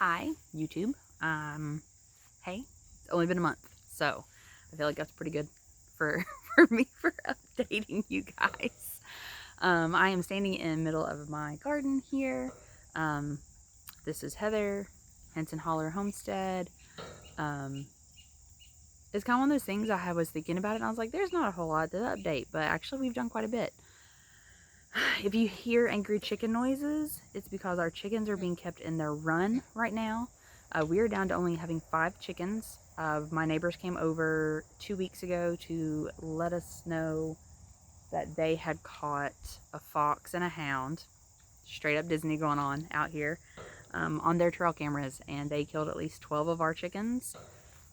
Hi, YouTube. Hey, it's only been a month, so I feel like that's pretty good for for me for updating you guys. I am standing in the middle of my garden here. Um, this is Heather, Henson Holler Homestead. Um, it's kind of one of those things I was thinking about it, and I was like, there's not a whole lot to update, but actually we've done quite a bit. If you hear angry chicken noises, it's because our chickens are being kept in their run right now. We are down to only having 5 chickens. My neighbors came over 2 weeks ago to let us know that they had caught a fox and a hound. Straight up Disney going on out here on their trail cameras, and they killed at least 12 of our chickens.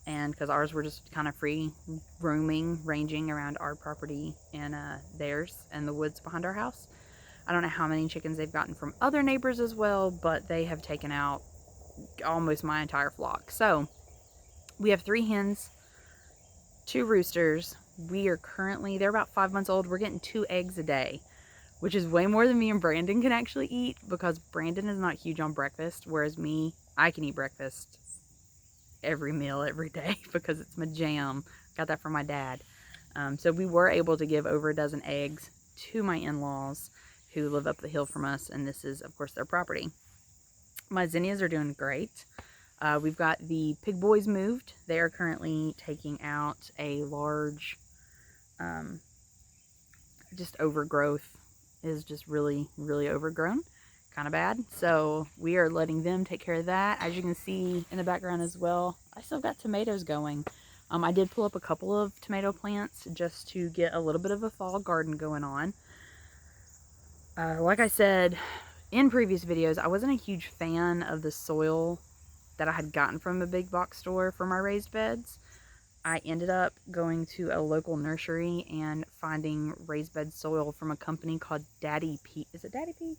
And because ours were just kind of free roaming, ranging around our property and theirs and the woods behind our house. I don't know how many chickens they've gotten from other neighbors as well, but they have taken out almost my entire flock. So we have 3 hens, 2 roosters. They're about 5 months old. We're getting 2 eggs a day, which is way more than me and Brandon can actually eat, because Brandon is not huge on breakfast, whereas me, I can eat breakfast every meal every day because it's my jam. Got that from my dad. So we were able to give over a dozen eggs to my in-laws who live up the hill from us, and this is, of course, their property. My zinnias are doing great. We've got the pig boys moved. They are currently taking out a large, just overgrowth is just really, really overgrown. Kind of bad. So we are letting them take care of that. As you can see in the background as well, I still got tomatoes going. I did pull up a couple of tomato plants just to get a little bit of a fall garden going on. Like I said in previous videos, I wasn't a huge fan of the soil that I had gotten from a big box store for my raised beds. I ended up going to a local nursery and finding raised bed soil from a company called Daddy Pete. Is it Daddy Pete?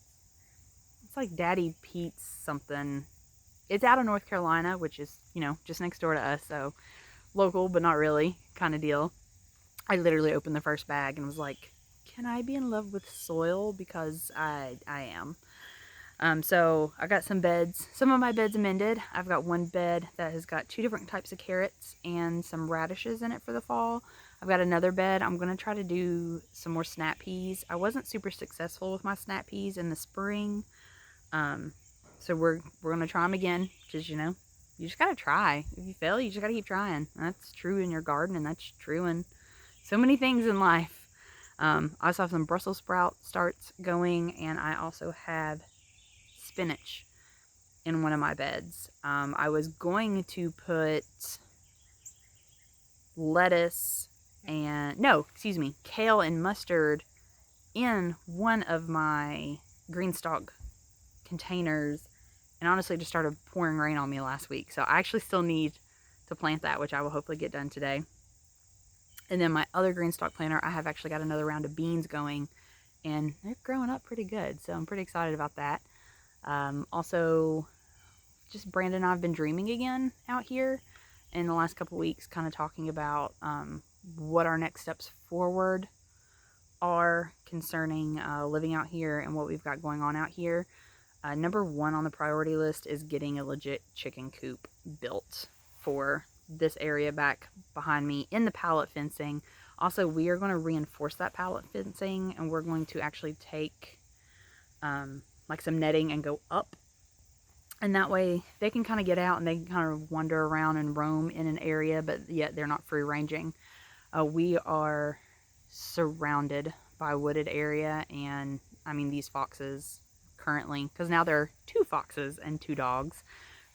It's like Daddy Pete's something. It's out of North Carolina, which is, just next door to us, so local, but not really kind of deal. I literally opened the first bag and was like, can I be in love with soil? Because I am. So I got some beds. Some of my beds amended. I've got one bed that has got 2 different types of carrots and some radishes in it for the fall. I've got another bed. I'm going to try to do some more snap peas. I wasn't super successful with my snap peas in the spring. So we're going to try them again, because, you just got to try. If you fail, you just got to keep trying. That's true in your garden, and that's true in so many things in life. I also have some Brussels sprout starts going, and I also have spinach in one of my beds. I was going to put kale and mustard in one of my green stalk containers, and honestly just started pouring rain on me last week, so I actually still need to plant that, which I will hopefully get done today. And then my other green stalk planter, I have actually got another round of beans going, and they're growing up pretty good, so I'm pretty excited about that. Also, just Brandon and I have been dreaming again out here in the last couple weeks, kind of talking about what our next steps forward are concerning living out here and what we've got going on out here. Number 1 on the priority list is getting a legit chicken coop built for this area back behind me in the pallet fencing. Also, we are going to reinforce that pallet fencing, and we're going to actually take like some netting and go up, and that way they can kind of get out and they can kind of wander around and roam in an area, but yet they're not free ranging. We are surrounded by wooded area, and I mean, these foxes currently, because now there are 2 foxes and 2 dogs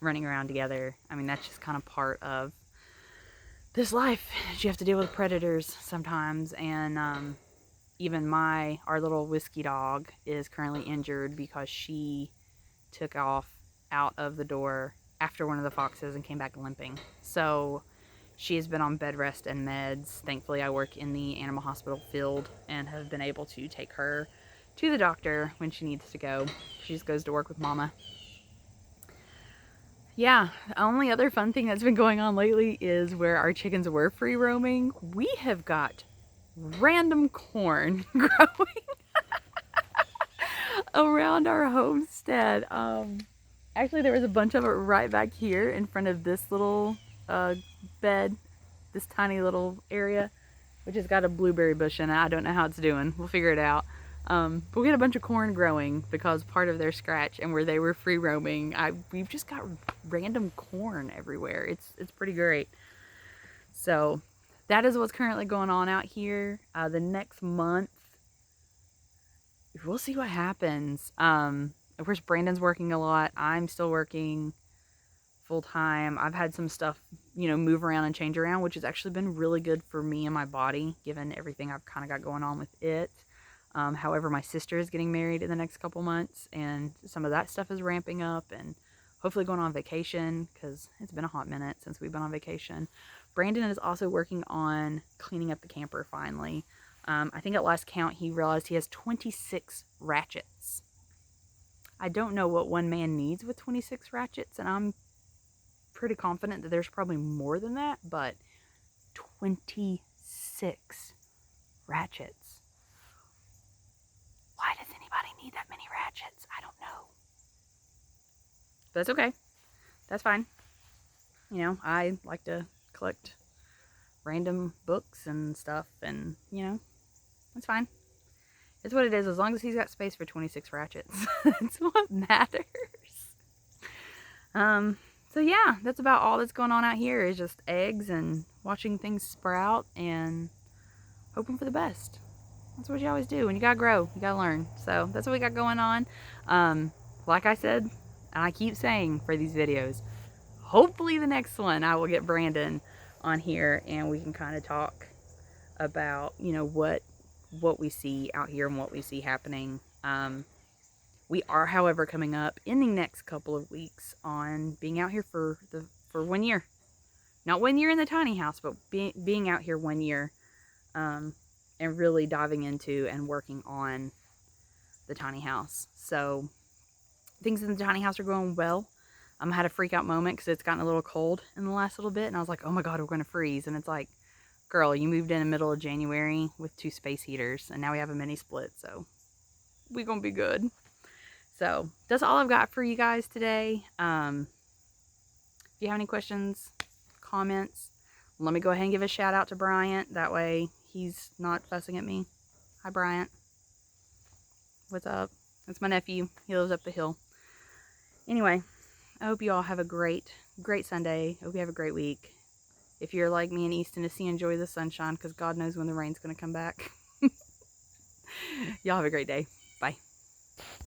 running around together. I mean, that's just kind of part of this life. You have to deal with predators sometimes, and even our little whiskey dog is currently injured because she took off out of the door after one of the foxes and came back limping. So she has been on bed rest and meds. Thankfully, I work in the animal hospital field and have been able to take her to the doctor when she needs to go. She just goes to work with Mama. Yeah, the only other fun thing that's been going on lately is where our chickens were free roaming, we have got random corn growing around our homestead. Actually, there was a bunch of it right back here in front of this little bed, this tiny little area, which has got a blueberry bush in it. I don't know how it's doing. We'll figure it out. But we had a bunch of corn growing because part of their scratch and where they were free roaming, we've just got random corn everywhere. It's pretty great. So that is what's currently going on out here. The next month, we'll see what happens. Of course, Brandon's working a lot. I'm still working full time. I've had some stuff, move around and change around, which has actually been really good for me and my body, given everything I've kind of got going on with it. However, my sister is getting married in the next couple months, and some of that stuff is ramping up, and hopefully going on vacation, because it's been a hot minute since we've been on vacation. Brandon is also working on cleaning up the camper finally. I think at last count, he realized he has 26 ratchets. I don't know what one man needs with 26 ratchets, and I'm pretty confident that there's probably more than that, but 26 ratchets. Why does anybody need that many ratchets? I don't know. But that's okay. That's fine. I like to collect random books and stuff, and, that's fine. It's what it is, as long as he's got space for 26 ratchets. That's what matters. So yeah, that's about all that's going on out here, is just eggs and watching things sprout and hoping for the best. That's what you always do. When you gotta grow, you gotta learn. So that's what we got going on. Like I said, and I keep saying for these videos, hopefully the next one I will get Brandon on here and we can kind of talk about, what we see out here and what we see happening. We are, however, coming up in the next couple of weeks on being out here for 1 year. Not 1 year in the tiny house, but being out here 1 year, and really diving into and working on the tiny house. So things in the tiny house are going well. I had a freak out moment because it's gotten a little cold in the last little bit, and I was like, oh my god, we're going to freeze. And it's like, girl, you moved in the middle of January with 2 space heaters, and now we have a mini split, so we're going to be good. So that's all I've got for you guys today. If you have any questions, comments, let me go ahead and give a shout out to Bryant. That way he's not fussing at me. Hi, Bryant. What's up? That's my nephew. He lives up the hill. Anyway, I hope you all have a great Sunday. I hope you have a great week. If you're like me in East Tennessee, enjoy the sunshine, because God knows when the rain's going to come back. Y'all have a great day. Bye.